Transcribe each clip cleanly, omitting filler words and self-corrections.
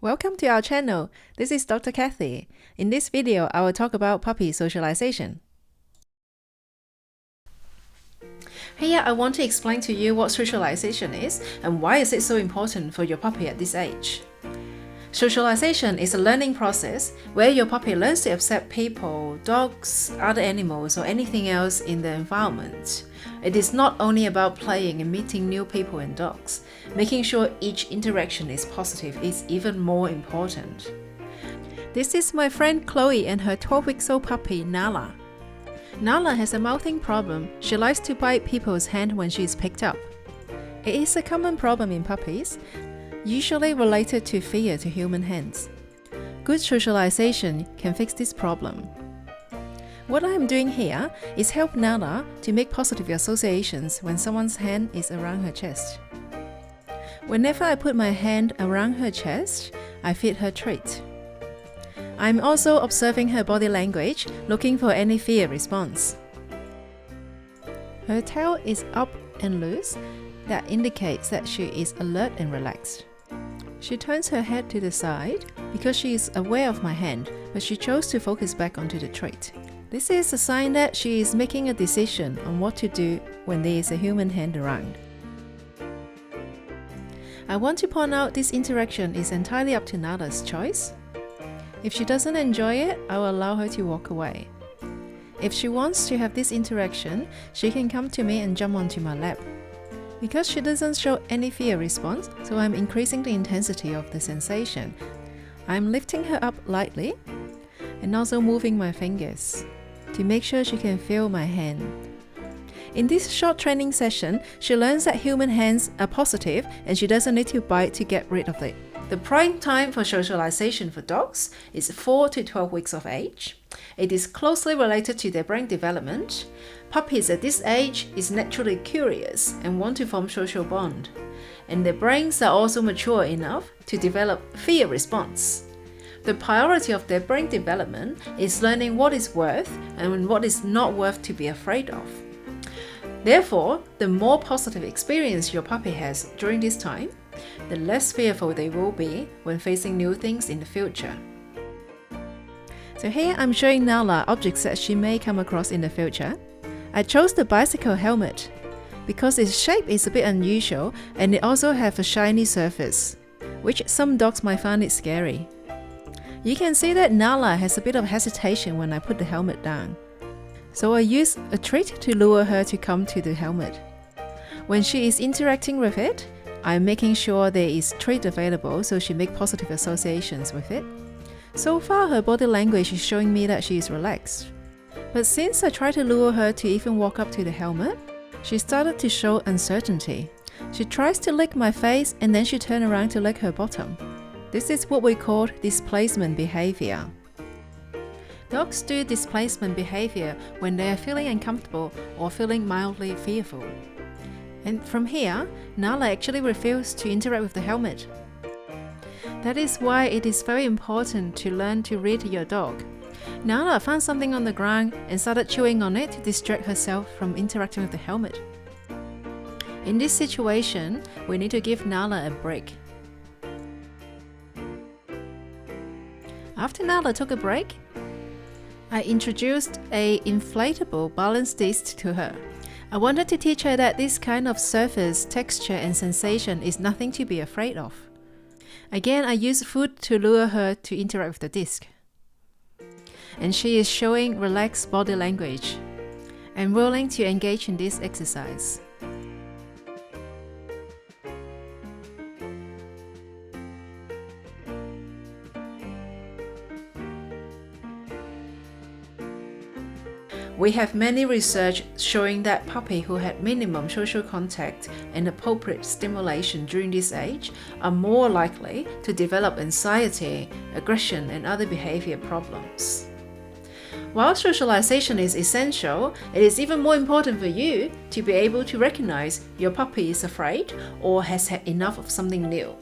Welcome to our channel. This is Dr. Cathy. In this video, I will talk about puppy socialization. Here, I want to explain to you what socialization is and why is it so important for your puppy at this age. Socialization is a learning process where your puppy learns to accept people, dogs, other animals, or anything else in the environment. It is not only about playing and meeting new people and dogs. Making sure each interaction is positive is even more important. This is my friend Chloe and her 12-week-old puppy Nala. Nala has a mouthing problem. She likes to bite people's hand when she is picked up. It is a common problem in puppies, usually related to fear to human hands. Good socialization can fix this problem. What I am doing here is help Nala to make positive associations when someone's hand is around her chest. Whenever I put my hand around her chest, I feed her treat. I'm also observing her body language, looking for any fear response. Her tail is up and loose. That indicates that she is alert and relaxed. She turns her head to the side because she is aware of my hand, but she chose to focus back onto the treat. This is a sign that she is making a decision on what to do when there is a human hand around. I want to point out this interaction is entirely up to Nala's choice. If she doesn't enjoy it, I will allow her to walk away. If she wants to have this interaction, she can come to me and jump onto my lap. Because she doesn't show any fear response, so I'm increasing the intensity of the sensation. I'm lifting her up lightly and also moving my fingers to make sure she can feel my hand. In this short training session, she learns that human hands are positive and she doesn't need to bite to get rid of it. The prime time for socialization for dogs is 4 to 12 weeks of age. It is closely related to their brain development. Puppies at this age is naturally curious and want to form social bond. And their brains are also mature enough to develop fear response. The priority of their brain development is learning what is worth and what is not worth to be afraid of. Therefore, the more positive experience your puppy has during this time, the less fearful they will be when facing new things in the future. So here I'm showing Nala objects that she may come across in the future. I chose the bicycle helmet because its shape is a bit unusual and it also has a shiny surface, which some dogs might find it scary. You can see that Nala has a bit of hesitation when I put the helmet down. So I use a treat to lure her to come to the helmet. When she is interacting with it, I'm making sure there is treat available so she makes positive associations with it. So far, her body language is showing me that she is relaxed. But since I tried to lure her to even walk up to the helmet, she started to show uncertainty. She tries to lick my face and then she turns around to lick her bottom. This is what we call displacement behavior. Dogs do displacement behavior when they are feeling uncomfortable or feeling mildly fearful. And from here, Nala actually refused to interact with the helmet. That is why it is very important to learn to read your dog. Nala found something on the ground and started chewing on it to distract herself from interacting with the helmet. In this situation, we need to give Nala a break. After Nala took a break, I introduced an inflatable balance disc to her. I wanted to teach her that this kind of surface, texture and sensation is nothing to be afraid of. Again, I used food to lure her to interact with the disc. And she is showing relaxed body language and willing to engage in this exercise. We have many research showing that puppies who had minimum social contact and appropriate stimulation during this age are more likely to develop anxiety, aggression, and other behavior problems. While socialization is essential, it is even more important for you to be able to recognize your puppy is afraid or has had enough of something new.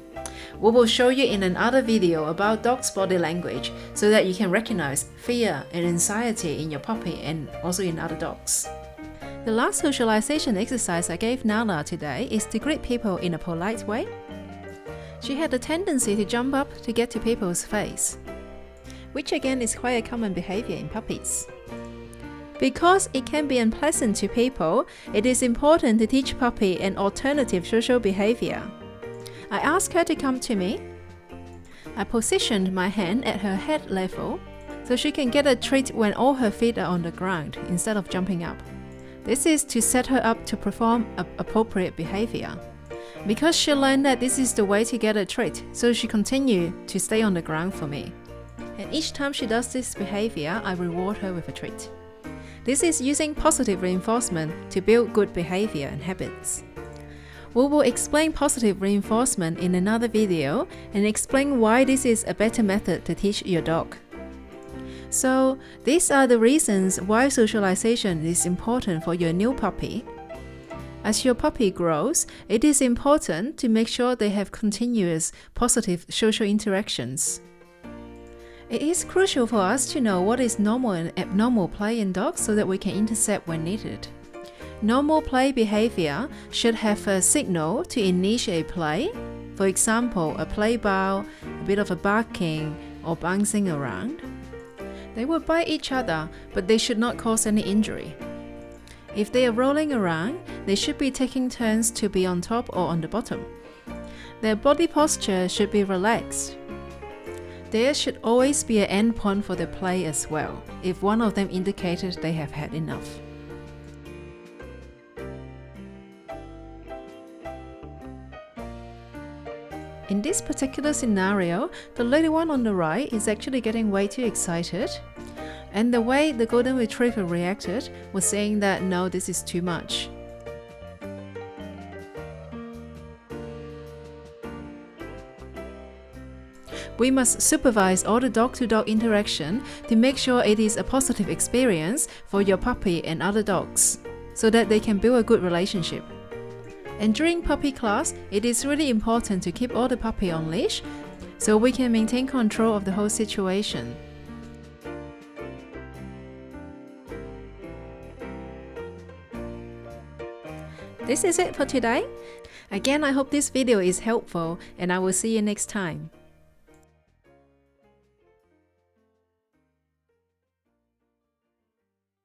We will show you in another video about dogs' body language so that you can recognize fear and anxiety in your puppy and also in other dogs. The last socialization exercise I gave Nala today is to greet people in a polite way. She had a tendency to jump up to get to people's face, which again is quite a common behavior in puppies. Because it can be unpleasant to people, it is important to teach puppy an alternative social behavior. I asked her to come to me. I positioned my hand at her head level so she can get a treat when all her feet are on the ground instead of jumping up. This is to set her up to perform appropriate behavior. Because she learned that this is the way to get a treat, so she continued to stay on the ground for me. And each time she does this behavior, I reward her with a treat. This is using positive reinforcement to build good behavior and habits. We will explain positive reinforcement in another video and explain why this is a better method to teach your dog. So, these are the reasons why socialization is important for your new puppy. As your puppy grows, it is important to make sure they have continuous positive social interactions. It is crucial for us to know what is normal and abnormal play in dogs so that we can intercept when needed. Normal play behavior should have a signal to initiate play, for example, a play bow, a bit of a barking, or bouncing around. They will bite each other, but they should not cause any injury. If they are rolling around, they should be taking turns to be on top or on the bottom. Their body posture should be relaxed. There should always be an end point for the play as well, if one of them indicated they have had enough. In this particular scenario, the little one on the right is actually getting way too excited, and the way the Golden Retriever reacted was saying that no, this is too much. We must supervise all the dog-to-dog interaction to make sure it is a positive experience for your puppy and other dogs, so that they can build a good relationship. And during puppy class, it is really important to keep all the puppy on leash so we can maintain control of the whole situation. This is it for today. Again, I hope this video is helpful and I will see you next time.